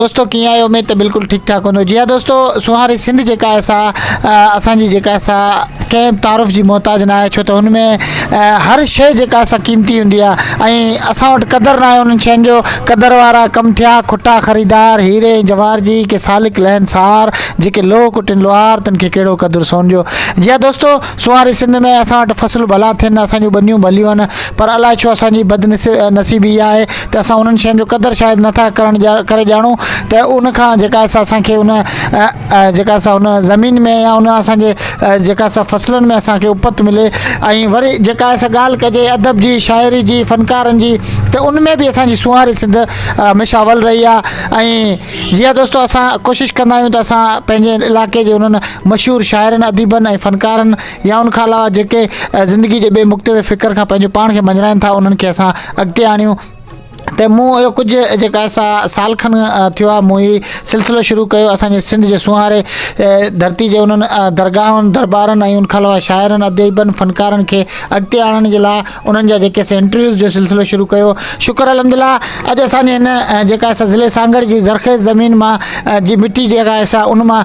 दोस्तों कीअं आहियो? उमेद त बिल्कुलु ठीकु ठाक हूंदो। जी हा दोस्तों, सुहारी सिंध जेका असांजी जेका कंहिं तारुफ़ जी मोहताज न आहे, छो त हुनमें हर शइ जेका असां क़ीमती हूंदी आहे ऐं असां वटि क़दुरु न आहे उन्हनि शयुनि जो। क़दुरु वारा कमु थिया खुटा ख़रीदार हीरे जवाहर जी के सालिक लहन सार, जेके लोह कुटिन लोहार तिन खे कहिड़ो क़दुरु सोन जो। जी हा दोस्तों, सुहारी सिंध में असां वटि फ़सलूं भला थियनि, असांजूं बनियूं भलियूं आहिनि, पर अलाए छो असांजी बदनसीबी इहा आहे त असां उन्हनि शयुनि जो क़दुरु शायदि नथा करे ॼाणूं त उनखां जेका असांखे उन जेका असां उन ज़मीन में या उन असांजे जेका असां फसलुनि में असांखे उपत मिले। ऐं वरी जेका असां ॻाल्हि कजे अदब जी, शाइरी जी, फ़नकारनि जी, त उनमें बि असांजी सुहारी सिंध हमेशह अवल रही आहे। ऐं जीअं दोस्तों असां कोशिशि कंदा आहियूं त असां पंहिंजे इलाइक़े जे उन्हनि मशहूरु शाइरनि, अदीबनि ऐं फ़नकारनि या उनखां अलावा जेके ज़िंदगी जे ॿिए मुख़्तलिफ़ फ़िक्र खां पंहिंजो पाण खे मंझराइनि था, उन्हनि खे असां अॻिते आणियूं। त मूं इहो कुझु जेका असां साल खनि थियो आहे, मूं हीउ सिलसिलो शुरू कयो असांजे सिंध जे सुहारे धरती जे उन्हनि दरगाहनि दरबारनि ऐं उनखां अलावा शाइरनि, अदीबनि, फ़नकारनि खे अॻिते आणण जे लाइ उन्हनि जा जेके असां इंटरव्यूज़ जो सिलसिलो शुरू कयो। शुक्र अल्हम्दुलिल्लाह, अॼु असांजे हिन जेका असां ज़िले सांगड़ जी ज़रख़ेज़ ज़मीन मां जी मिटी जेका असां उन मां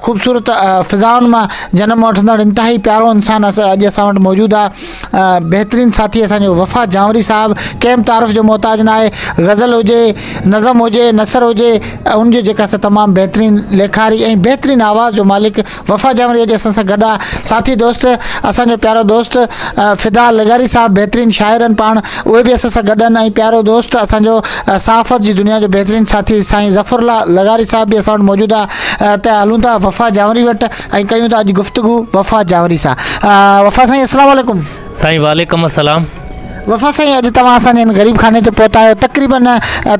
ख़ूबसूरत फ़िज़ाउनि मां जनमु वठंदड़ इंतिहाई प्यारो इंसानु अॼु असां वटि मौजूदु आहे। बहितरीनु साथी असांजो वफ़ा जावरी साहिबु, कंहिं तारुफ़ जो मोहताज न आहे। गज़ल हुजे, नज़म हुजे, नसर हुजे, उनजो जेका असां तमामु बहितरीनु लेखारी ऐं बहितरीनु आवाज़ जो मालिक वफ़ा जावरी अॼु असां सां गॾु आहे। साथी दोस्त असांजो प्यारो दोस्त फ़िदा लगारी साहिबु, बहितरीनु शाइरनि पाण, उहे बि असां सां गॾु आहिनि। ऐं प्यारो दोस्त असांजो सहाफ़त जी दुनिया जो बहितरीनु साथी साईं ज़फ़रुल्लाह लगारी साहिबु बि असां वटि मौजूदु आहे। त हलूं था वफ़ा जावरी वटि ऐं कयूं था अॼु गुफ़्तगू वफ़ा जावरी सां। वफ़ा साईं अस्सलामु अलैकुम। साईं वालेकुम अस्सलाम। वफ़ा साईं, अॼु तव्हां असांजे हिन ग़रीब खाने ते पहुता आहियो। तक़रीबन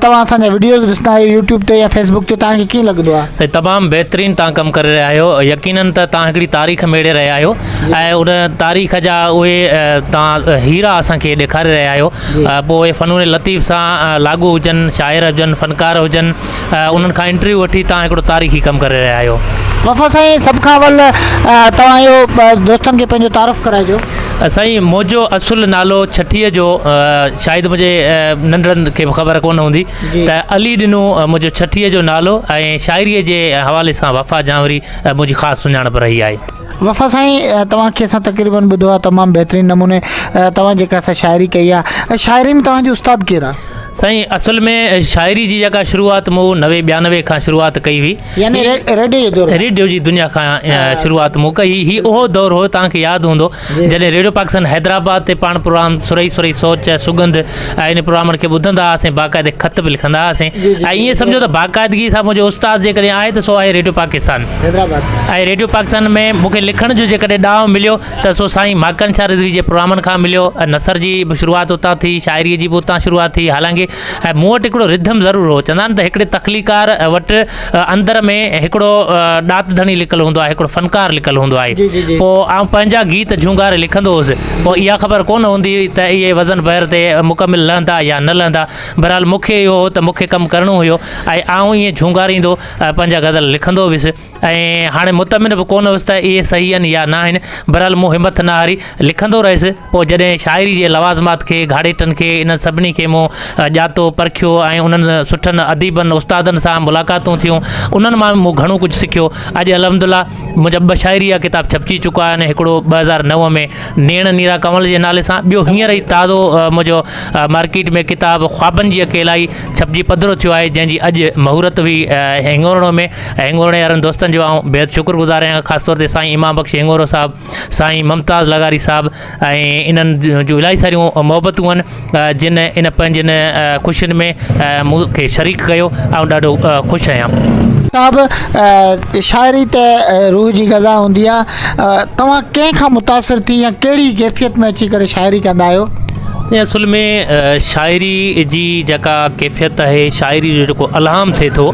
तव्हां असांजा वीडियोज़ ॾिसंदा आहियो यूट्यूब ते या फेसबुक ते, तव्हांखे कीअं लॻंदो आहे? साईं तमामु बहितरीनु तव्हां कमु करे रहिया आहियो। यकीनन त तव्हां हिकिड़ी तारीख़ मेड़े रहिया आहियो ऐं उन तारीख़ जा उहे तव्हां हीरा असांखे ॾेखारे रहिया आहियो। पोइ फ़नून लतीफ़ सां लागू हुजनि, शाइर हुजनि, फ़नकार हुजनि, उन्हनि खां इंटरव्यू वठी तव्हां हिकिड़ो तारीख़ी कमु करे रहिया आहियो। वफ़ा साईं, सभ खां अवल तव्हां इहो दोस्तनि खे पंहिंजो तारुफ़ कराइजो। साईं, मुंहिंजो असुलु नालो छठीअ जो शायदि मुंहिंजे नंढड़नि खे ख़बर कोन हूंदी त अली ॾिनो मुंहिंजो छठीअ जो नालो ऐं शाइरीअ जे हवाले सां वफ़ा जावरी मुंहिंजी ख़ासि सुञाणप रही आहे। वफ़ा साईं, तव्हांखे असां तक़रीबन ॿुधो आहे तमामु बहितरीनु नमूने तव्हां जेका असां शाइरी कई आहे। शाइरी में तव्हांजो उस्ताद केरु आहे? साईं, असल में शाइरी जी जेका शुरूआत मूं 90-92 खां शुरूआत कई हुई, यानी रेडियो जी दुनिया खां शुरूआत मूं कई। ही उहो दौरु हो, तव्हांखे यादि हूंदो, जॾहिं रेडियो पाकिस्तान हैदराबाद ते पाण प्रोग्राम सुरई सुरई सोच, सुगंध ऐं इन प्रोग्रामनि खे ॿुधंदा हुआसीं, बाक़ाइदे ख़त बि लिखंदा हुआसीं। ऐं ईअं सम्झो त बाक़ाइदगी सां मुंहिंजो उस्ताद जेकॾहिं आहे त सो आहे रेडियो पाकिस्तान हैदराबाद। ऐं रेडियो पाकिस्तान में मूंखे लिखण जो जेकॾहिं ॾांहुं मिलियो त सो साईं माकन शाह रिज़वी जे प्रोग्रामनि खां मिलियो। नसर जी बि शुरूआत उतां थी, शाइरीअ जी बि उतां शुरूआत थी। हालांकि ऐं मूं वटि हिकिड़ो रिधम ज़रूरु हो। चवंदा आहिनि त हिकिड़े तख़लीकार वटि अंदर में हिकिड़ो ॾात धणी लिखियलु हूंदो आहे, हिकिड़ो फ़नकार लिखियलु हूंदो आहे। पोइ आउं पंहिंजा गीत झूंगारे लिखंदो हुउसि, पोइ इहा ख़बर कोन हूंदी हुई त इहे वज़न बहर ते मुकमिल लहंदा या न लहंदा। बहरहाल मूंखे इहो हो त मूंखे कमु करिणो हुयो ऐं आउं ईअं झूंगारींदो पंहिंजा गज़ल लिखंदो हुउसि। ऐं हाणे मुतमिन बि कोन हुउसि त इहे सही आहिनि या न आहिनि। बहरहाल मूं हिमत न हारी, लिखंदो रहियुसि। पोइ जॾहिं शाइरी जे लवाज़मात खे, घाड़ेटनि खे, इन्हनि सभिनी खे मूं ॼातो परखियो ऐं उन्हनि सुठनि अदीबनि, उस्तादनि सां मुलाक़ातूं थियूं, उन्हनि मां मूं घणो कुझु सिखियो। अॼु अल्हम्दुलिल्लाह मुंहिंजा 2 शाइरी जा किताब छपजी चुका आहिनि। हिकिड़ो 2009 में नेण नीरा कमल जे नाले सां, ॿियो हींअर ई ताज़ो मुंहिंजो मार्केट में किताब ख़्वाबनि जी अकेलाई छपजी पधिरो थियो आहे, जंहिंजी अॼु महूरत हुई हिंगोरणो में। हिंगोरणे वारनि दोस्तनि जो आउं बेहद शुक्रगुज़ार आहियां, ख़ासि तौर ते साईं इमाम बख़्श हिंगोरो साहिबु, साईं मुमताज़ लगारी साहिबु ऐं इन्हनि जो इलाही सारियूं मोहबतूं आहिनि जिन इन पंहिंजनि ख़ुशियुनि में मूंखे शरीक कयो। ऐं ॾाढो ख़ुशि आहियां। साहिबु, शाइरी त रूह जी ग़ज़ा हूंदी आहे। तव्हां कंहिंखां मुतासिर थी या कहिड़ी कैफ़ियत में अची करे शाइरी कंदा आहियो? असुल में शाइरी जी जेका कैफ़ियत आहे, शाइरी जो जेको अलहाम थिए थो,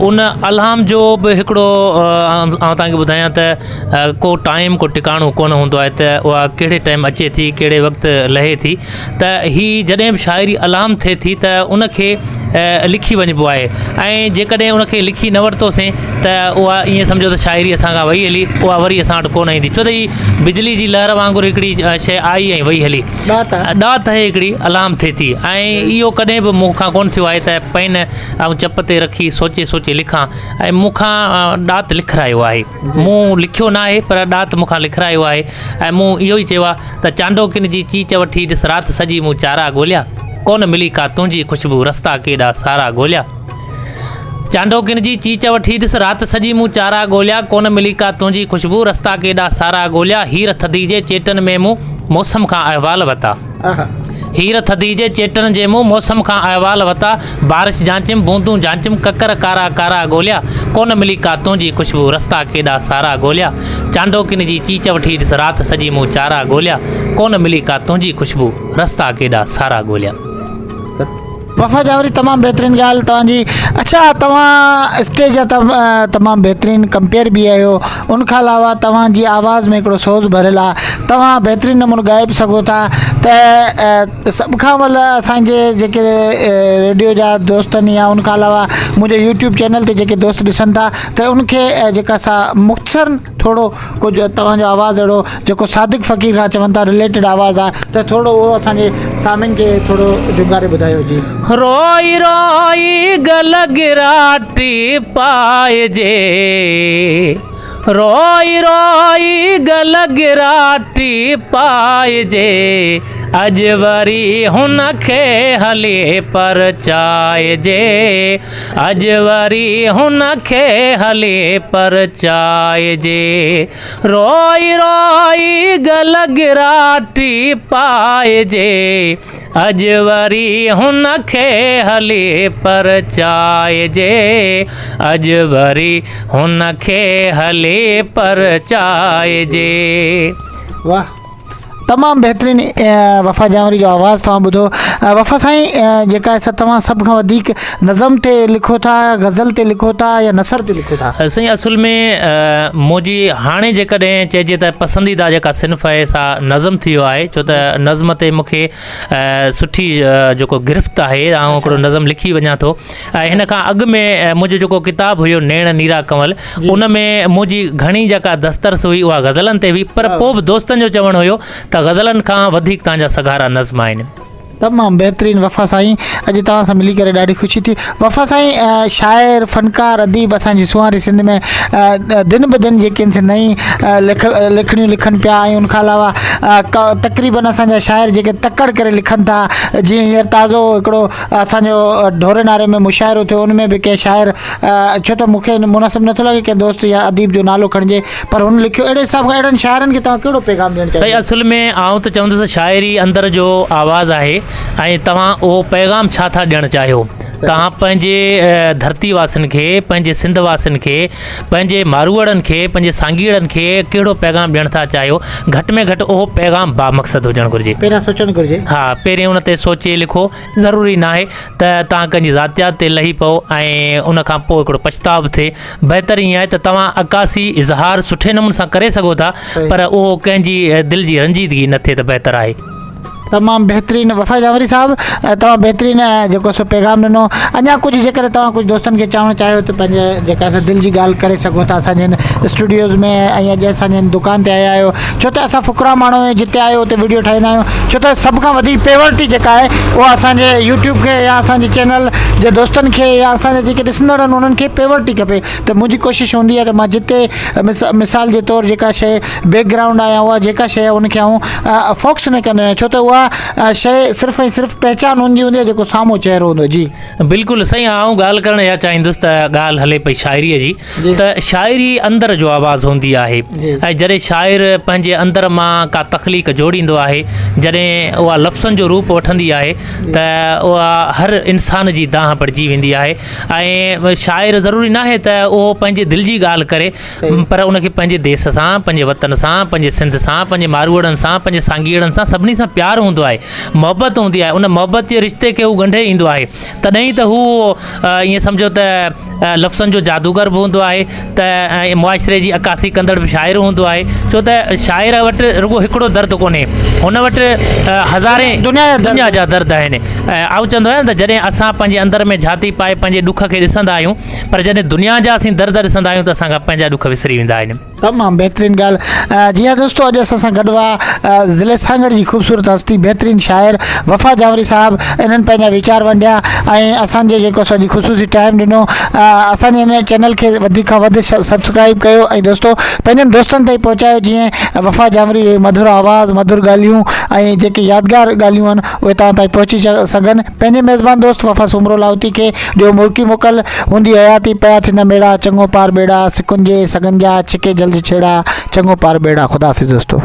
उन अलहाम जो बि हिकिड़ो आउं तव्हांखे ॿुधायां त को टाइम, को टिकाणो कोन हूंदो आहे त उहा कहिड़े टाइम अचे थी, कहिड़े वक़्तु लहे थी। त ही जॾहिं बि शाइरी अलहाम थिए थी त उनखे लिखी वञिबो आहे ऐं जेकॾहिं उनखे लिखी न वरितोसीं त उहा ईअं सम्झो त शाइरी असांखां वई हली उहा वरी असां वटि कोन ईंदी छो त हीअ बिजली जी लहर वांगुरु हिकिड़ी शइ आई ऐं वई हली ॾात आहे हिकिड़ी अलार्म थिए थी ऐं इहो कॾहिं बि मूंखां कोन थियो आहे त पेन ऐं चप ते रखी सोचे सोचे लिखां ऐं मूंखां ॾात लिखायो आहे मूं लिखियो न आहे पर ॾात मूंखां लिखायो आहे ऐं मूं इहो ई चयो आहे त चांडोकिन जी चीच वठी ॾिस राति सॼी मूं चारा ॻोल्हिया कोन मिली का तुंहिंजी ख़ुशबू रस्ता केॾा सारा ॻोल्हिया चांडोकिन जी चीच वठी ॾिस राति सॼी मूं चारा ॻोल्हिया कोन मिली का तुंहिंजी ख़ुशबू रस्ता केॾा सारा ॻोल्हिया हीर थधी जे चेटनि में मूं मौसम खां अहवाल वरिता हीर थधी जे चेटनि जे मूं मौसम खां अहवाल वरिता बारिश जांचिम बूंदूं जांचिम ककर कारा कारा ॻोल्हिया कोन मिली का तुंहिंजी ख़ुशबू रस्ता केॾा सारा ॻोल्हिया चांडोकिन जी चीच वठी ॾिस राति सॼी मूं चारा ॻोल्हिया कोन मिली का तुंहिंजी ख़ुशबू रस्ता केॾा सारा ॻोल्हिया वफ़ा जावरी तमामु बहितरीनु ॻाल्हि तव्हांजी अच्छा तव्हां स्टेज जा तमामु बहितरीनु कंपेयर बि आहियो उनखां अलावा तव्हांजी आवाज़ में हिकिड़ो सोज़ भरियलु आहे तव्हां बहितरीनु नमूनो ॻाए बि सघो था त सभ खां वधीक असांजे जेके रेडियो जा दोस्तनि या उनखां अलावा मुंहिंजे यूट्यूब चैनल ते जेके दोस्त ॾिसनि था त उनखे जेका सा मुख़्तसर थोरो कुझु तव्हांजो आवाज़ु अहिड़ो जेको सादिक फ़क़ीर खां चवनि था रिलेटेड आवाज़ु आहे त थोरो उहो असांजे सामिन खे थोरो जुगारे ॿुधायो जी रोई रोई गल गिराटी पाइजे रोई रोई गल गिराटी पाइजे अॼु वरी हुनखे हले परचाइजे अॼु वरी हुनखे हले परचाइजे रोई रोई गल गिराटी पाइजे अॼु वरी हुनखे हले परचाइजे अॼु वरी हुनखे हले परचाइजे वाह तमामु बहितरीनु वफ़ा जावरी जो आवाज़ु तव्हां ॿुधो वफ़ा साईं जेका तव्हां सभ खां वधीक नज़म ते लिखो था गज़ल ते लिखो था या नसर ते लिखो था साईं असुल में मुंहिंजी हाणे जेकॾहिं चइजे त पसंदीदा जेका सिन्फ़ आहे सा नज़म थी वियो आहे छो त नज़म ते मूंखे सुठी जेको गिरफ़्त आहे ऐं हिकिड़ो नज़म लिखी वञा थो ऐं हिन खां अॻु में मुंहिंजो जेको किताबु हुयो नेण नीरा कंवल उन में मुंहिंजी घणी जेका दस्तरस हुई उहा गज़लनि ते हुई पर पोइ बि दोस्तनि जो चवणु हुयो त गज़लनि खां वधीक तव्हांजा सगारा नज़्म आहिनि तमामु बहितरीनु वफ़ा साईं अॼु तव्हां सां मिली करे ॾाढी ख़ुशी थी वफ़ा साईं शाइर फ़नकार अदीब असांजी सुवारी सिंध में दिन ब दिन जेके नई लिखणियूं लिखनि पिया ऐं उनखां अलावा तक़रीबन असांजा शाइर जेके तकड़ करे लिखनि था जीअं हींअर ताज़ो हिकिड़ो असांजो ढोरे नारे में मुशाइरो थियो उन में बि कंहिं शाइर छो त मूंखे मुनासिबु नथो लॻे कंहिं दोस्त या अदीब जो नालो खणिजे पर हुन लिखियो अहिड़े हिसाब खां अहिड़नि शाइरनि खे तव्हां कहिड़ो पैगाम ॾियणु सही असुल में आउं त चवंदुसि शाइरी अंदरि जो आवाज़ु आहे ऐं तव्हां उहो पैगाम छा था ॾियणु चाहियो तव्हां पंहिंजे धरती वासियुनि खे पंहिंजे सिंध वासियुनि खे पंहिंजे मारूअड़नि खे पंहिंजे सांगीड़नि खे कहिड़ो पैगाम ॾियणु था चाहियो घटि में घटि उहो पैगाम बामक़सद हुजणु घुरिजे पहिरियां सोचणु घुरिजे हा पहिरीं उन ते सोचे लिखो ज़रूरी न आहे त तव्हां कंहिंजी ज़ातियात ते लही पओ ऐं उन खां पोइ हिकिड़ो पछताव बि थिए बहितर ईअं आहे त तव्हां अकासी इज़हार सुठे नमूने सां करे सघो था पर उहो कंहिंजी दिलि जी रंजीदगी न थिए त बहितर आहे तमामु बहितरीनु वफ़ा जावरी साहब तव्हां बहितरीनु जेको सो पैगाम ॾिनो अञा कुझु जेकर तव्हां कुझु दोस्तनि खे चवणु चाहियो त पंहिंजे जेका दिलि जी ॻाल्हि करे सघो था असांजे हिन स्टूडियोज़ में ऐं अॼु असांजे हिन दुकान ते आया आहियो छो त असां फ़ुकरा माण्हू आहियूं जिते आहियो उते वीडियो ठाहींदा आहियूं छो त सभ खां वधीक पेवर्टी जेका आहे उहा असांजे यूट्यूब खे या असांजे चैनल जे दोस्तनि खे या असांजे जेके ॾिसंदड़ आहिनि उन्हनि खे पेवर्टी खपे त मुंहिंजी कोशिशि हूंदी आहे त मां जिते मिसाल जे तौरु जेका शइ बैकग्राउंड आहे या उहा जेका शइ आहे उनखे आउं फोक्स न कंदो आहियां छो त उहा शइ सिर्फ़ु ऐं सिर्फ़ु पहचान हुनजी हूंदी आहे जेको साम्हूं चहिरो हूंदो जी बिल्कुलु साईं आउं ॻाल्हि करणु इहा चाहींदुसि त ॻाल्हि हले पई शाइरीअ जी त शाइरी अंदरि जो आवाज़ु हूंदी आहे ऐं जॾहिं शाइर पंहिंजे अंदरि मां का तख़लीक़ जोड़ींदो आहे जॾहिं उहा लफ़्ज़नि जो रूप वठंदी आहे त उहा हर इंसान जी दांह पड़जी वेंदी आहे ऐं शाइर ज़रूरी न आहे त उहो पंहिंजे दिलि जी ॻाल्हि करे पर उनखे पंहिंजे देश सां पंहिंजे वतन सां पंहिंजे सिंध सां पंहिंजे मारूअड़नि सां पंहिंजे सांगीड़नि सां सभिनी सां प्यारु हूंदो आहे मोहबत हूंदी आहे उन मोहबत जे रिश्ते खे हू ॻंढे ईंदो आहे तॾहिं त हू ईअं सम्झो त लफ़्ज़नि जो जादूगर बि हूंदो आहे त मुआशिरे जी अकासी कंदड़ बि शाइर हूंदो आहे छो त शाइर वटि रुॻो हिकिड़ो दर्द कोन्हे हुन वटि हज़ारे दुनिया जा दर्द आहिनि आउं चवंदो आहियां त जॾहिं असां पंहिंजे अंदर में झाती पाए पंहिंजे ॾुख खे ॾिसंदा आहियूं पर जॾहिं दुनिया जा असीं दर्द ॾिसंदा आहियूं त असांखा पंहिंजा ॾुख विसरी वेंदा आहिनि। तमामु बहितरीनु ॻाल्हि। जी हाँ दोस्तों, अॼु असां सां गॾु हुआ ज़िले सांगड़ जी ख़ूबसूरत हस्ती बेहतरीन शाइर वफ़ा जावरी साहब। इन्हनि पंहिंजा वीचार वंडिया ऐं असांजे जेको सॼी ख़ुशूसी टाइम ॾिनो। असांजे हिन चैनल खे वधीक खां वधीक सब्सक्राइब कयो ऐं दोस्तों पंहिंजनि दोस्तनि ताईं पहुचायो जीअं वफ़ा जावरी मधुर आवाज़ मधुर ॻाल्हियूं ऐं जेके यादगार ॻाल्हियूं आहिनि उहे तव्हां ताईं पहुची सघनि। पंहिंजे मेज़बान दोस्त वफ़ा सुमरो लाहौती खे ॾियो मुल्की मोकल हूंदी हयाती पिया थींदा मेड़ा चङो पार बेड़ा सिकुंजे सघनि जा छिके जल्द छेड़ा चङो पार बेड़ा। ख़ुदा हाफ़िज़ दोस्तों।